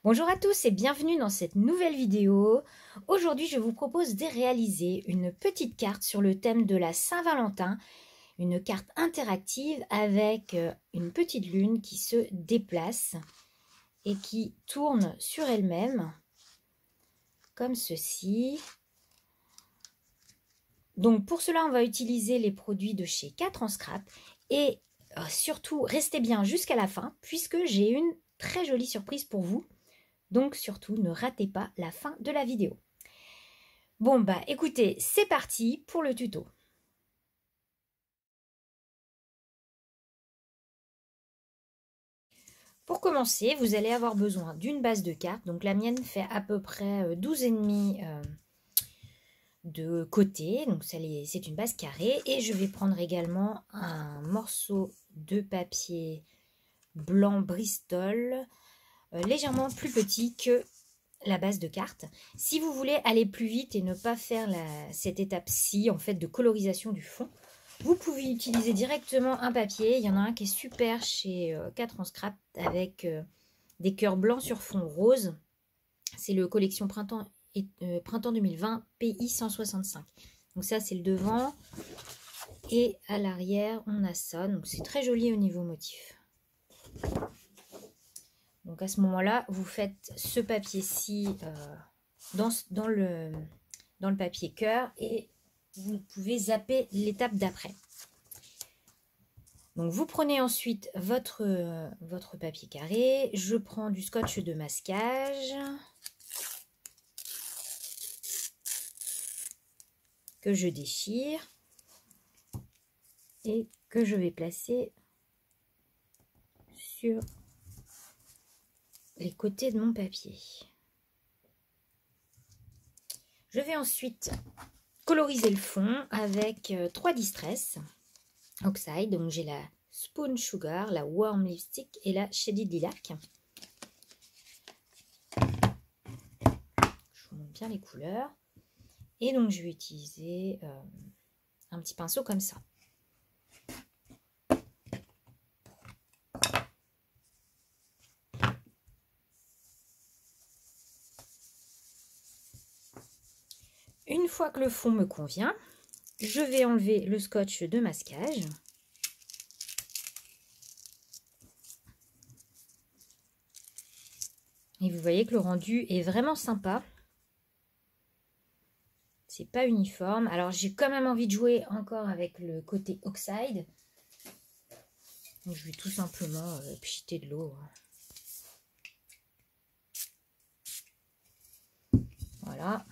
Bonjour à tous et bienvenue dans cette nouvelle vidéo. Aujourd'hui, je vous propose de réaliser une petite carte sur le thème de la Saint-Valentin, une carte interactive avec une petite lune qui se déplace et qui tourne sur elle-même, comme ceci. Donc pour cela, on va utiliser les produits de chez 4 en scrap et surtout, restez bien jusqu'à la fin puisque j'ai une très jolie surprise pour vous. Donc surtout, ne ratez pas la fin de la vidéo. Bon bah écoutez, c'est parti pour le tuto. Pour commencer, vous allez avoir besoin d'une base de cartes. Donc la mienne fait à peu près 12,5 de côté. Donc c'est une base carrée. Et je vais prendre également un morceau de papier blanc Bristol, légèrement plus petit que la base de cartes. Si vous voulez aller plus vite et ne pas faire cette étape-ci en fait de colorisation du fond, vous pouvez utiliser directement un papier. Il y en a un qui est super chez 4 en scrap avec des cœurs blancs sur fond rose. C'est le collection printemps 2020 PI 165. Donc ça c'est le devant. Et à l'arrière on a ça. Donc c'est très joli au niveau motif. Donc à ce moment-là, vous faites ce papier-ci dans le papier cœur et vous pouvez zapper l'étape d'après. Donc vous prenez ensuite votre papier carré. Je prends du scotch de masquage que je déchire et que je vais placer sur les côtés de mon papier. Je vais ensuite coloriser le fond avec 3 Distress Oxide. Donc j'ai la Spoon Sugar, la Warm Lipstick et la Shaded Lilac. Je vous montre bien les couleurs. Et donc je vais utiliser un petit pinceau comme ça. Une fois que le fond me convient, je vais enlever le scotch de masquage. Et vous voyez que le rendu est vraiment sympa. C'est pas uniforme. Alors j'ai quand même envie de jouer encore avec le côté oxide. Donc, je vais tout simplement pchiter de l'eau. Voilà.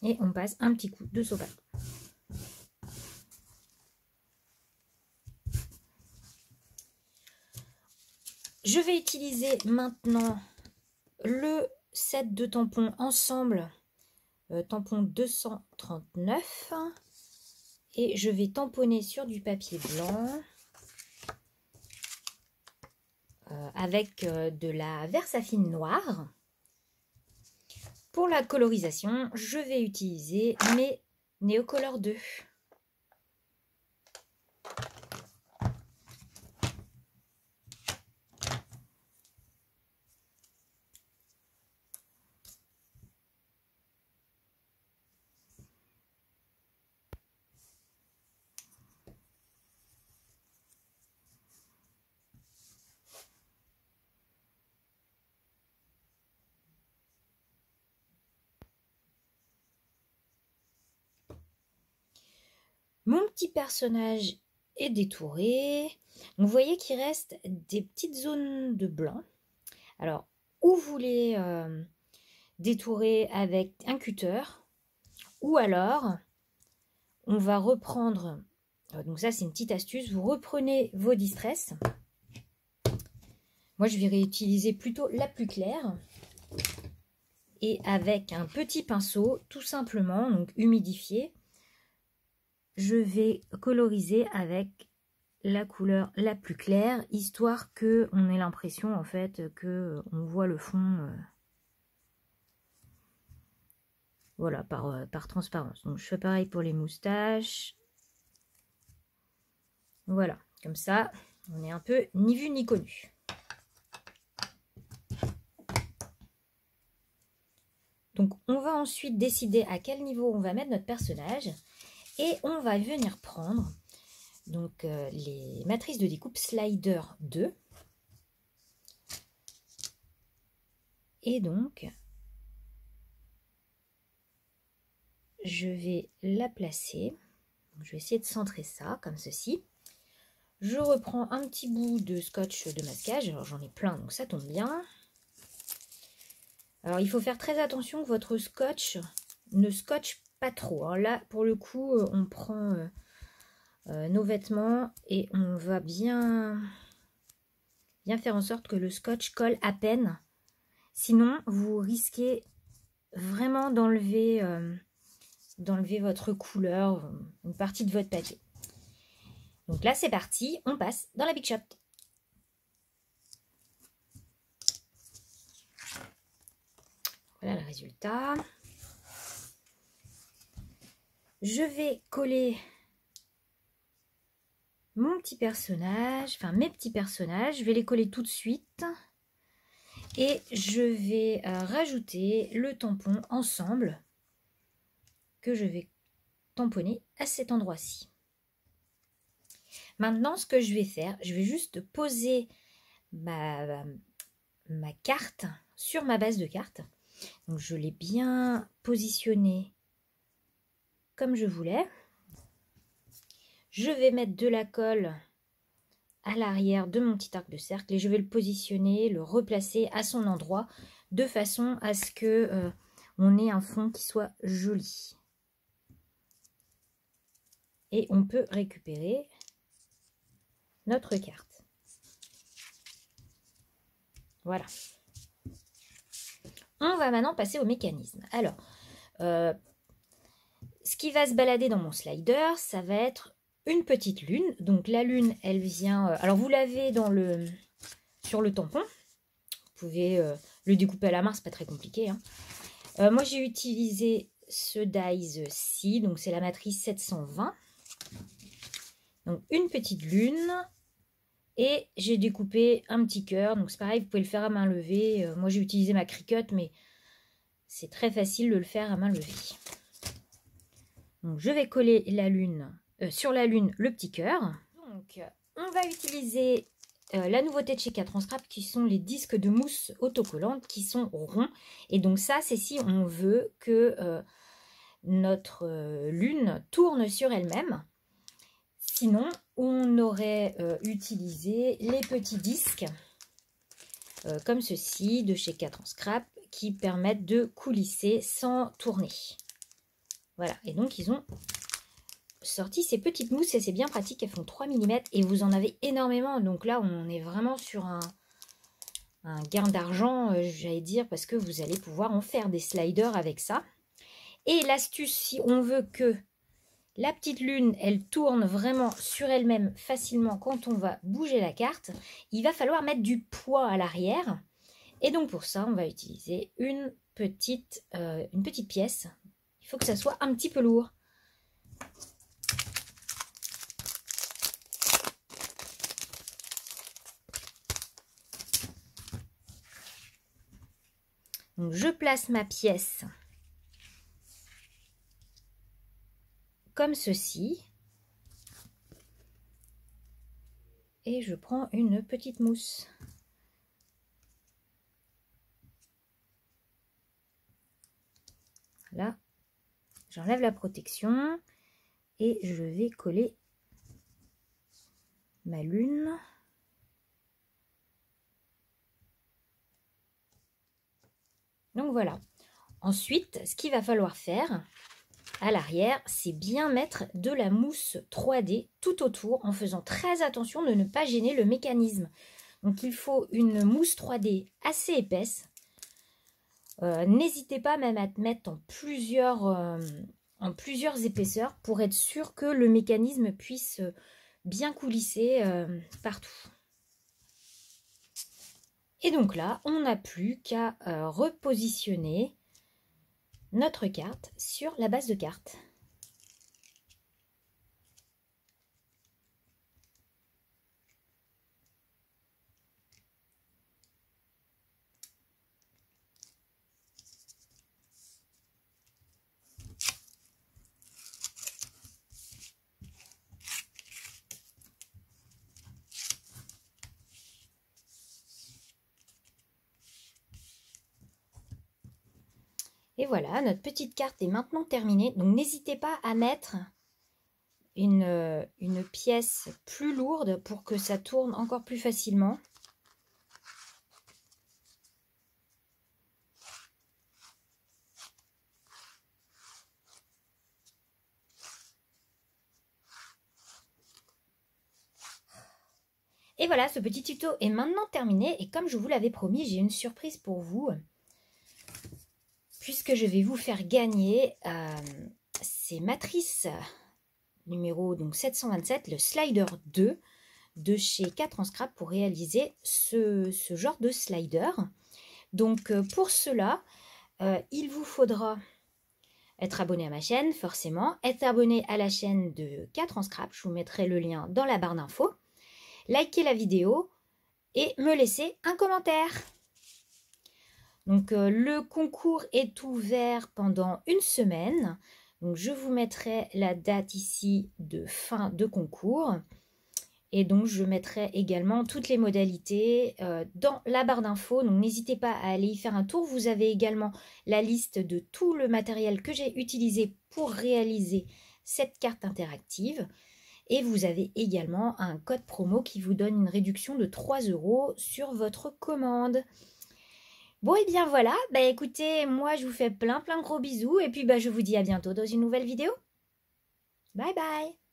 Et on passe un petit coup de soda. Je vais utiliser maintenant le set de tampons ensemble, tampon 239. Et je vais tamponner sur du papier blanc avec de la Versafine noire. Pour la colorisation, je vais utiliser mes Neocolor 2. Mon petit personnage est détouré. Vous voyez qu'il reste des petites zones de blanc. Alors, ou vous les détourer avec un cutter, ou alors, on va reprendre, donc ça c'est une petite astuce, vous reprenez vos Distress. Moi je vais réutiliser plutôt la plus claire. Et avec un petit pinceau, tout simplement, donc humidifié, je vais coloriser avec la couleur la plus claire, histoire que on ait l'impression en fait que on voit le fond voilà, par transparence. Donc je fais pareil pour les moustaches. Voilà, comme ça, on est un peu ni vu ni connu. Donc on va ensuite décider à quel niveau on va mettre notre personnage et on va venir prendre donc les matrices de découpe Slider 2 et donc je vais la placer. Je vais essayer de centrer ça comme ceci. Je reprends un petit bout de scotch de masquage. Alors j'en ai plein donc ça tombe bien. Alors il faut faire très attention que votre scotch ne scotche pas trop. Alors là pour le coup on prend nos vêtements et on va bien faire en sorte que le scotch colle à peine. Sinon vous risquez vraiment d'enlever votre couleur, une partie de votre papier. Donc là c'est parti, on passe dans la Big Shot. Voilà le résultat. Je vais coller mon petit personnage, enfin mes petits personnages, je vais les coller tout de suite. Et je vais rajouter le tampon ensemble que je vais tamponner à cet endroit-ci. Maintenant, ce que je vais faire, je vais juste poser ma carte sur ma base de carte. Donc, je l'ai bien positionnée comme je voulais. Je vais mettre de la colle à l'arrière de mon petit arc de cercle et je vais le positionner, le replacer à son endroit de façon à ce que on ait un fond qui soit joli. Et on peut récupérer notre carte. Voilà. On va maintenant passer au mécanisme. Alors, ce qui va se balader dans mon slider, ça va être une petite lune. Donc la lune, elle vient... alors vous l'avez sur le tampon. Vous pouvez le découper à la main, c'est pas très compliqué. Hein. Moi, j'ai utilisé ce dies-ci, donc c'est la matrice 720. Donc une petite lune. Et j'ai découpé un petit cœur. Donc c'est pareil, vous pouvez le faire à main levée. Moi, j'ai utilisé ma Cricut, mais c'est très facile de le faire à main levée. Donc je vais coller la lune, sur la lune le petit cœur. Donc on va utiliser la nouveauté de chez 4 en Scrap qui sont les disques de mousse autocollante qui sont ronds. Et donc ça c'est si on veut que notre lune tourne sur elle-même. Sinon on aurait utilisé les petits disques comme ceci de chez 4 en Scrap qui permettent de coulisser sans tourner. Voilà, et donc ils ont sorti ces petites mousses et c'est bien pratique, elles font 3 mm et vous en avez énormément. Donc là, on est vraiment sur un gain d'argent, j'allais dire, parce que vous allez pouvoir en faire des sliders avec ça. Et l'astuce, si on veut que la petite lune, elle tourne vraiment sur elle-même facilement quand on va bouger la carte, il va falloir mettre du poids à l'arrière. Et donc pour ça, on va utiliser une petite pièce. Il faut que ça soit un petit peu lourd. Donc je place ma pièce comme ceci. Et je prends une petite mousse. Là, j'enlève la protection et je vais coller ma lune. Donc voilà. Ensuite, ce qu'il va falloir faire à l'arrière, c'est bien mettre de la mousse 3D tout autour en faisant très attention de ne pas gêner le mécanisme. Donc il faut une mousse 3D assez épaisse. N'hésitez pas même à mettre en plusieurs épaisseurs pour être sûr que le mécanisme puisse bien coulisser partout. Et donc là, on n'a plus qu'à repositionner notre carte sur la base de carte. Et voilà, notre petite carte est maintenant terminée. Donc n'hésitez pas à mettre une pièce plus lourde pour que ça tourne encore plus facilement. Et voilà, ce petit tuto est maintenant terminé. Et comme je vous l'avais promis, j'ai une surprise pour vous. Puisque je vais vous faire gagner ces matrices numéro donc 727, le slider 2 de chez 4 en scrap pour réaliser ce genre de slider. Donc pour cela, il vous faudra être abonné à ma chaîne, forcément, être abonné à la chaîne de 4 en scrap, je vous mettrai le lien dans la barre d'infos, liker la vidéo et me laisser un commentaire. Donc le concours est ouvert pendant une semaine. Donc je vous mettrai la date ici de fin de concours. Et donc je mettrai également toutes les modalités dans la barre d'infos. Donc n'hésitez pas à aller y faire un tour. Vous avez également la liste de tout le matériel que j'ai utilisé pour réaliser cette carte interactive. Et vous avez également un code promo qui vous donne une réduction de 3 € sur votre commande. Bon, et bien voilà, bah écoutez, moi je vous fais plein gros bisous et puis bah je vous dis à bientôt dans une nouvelle vidéo. Bye bye!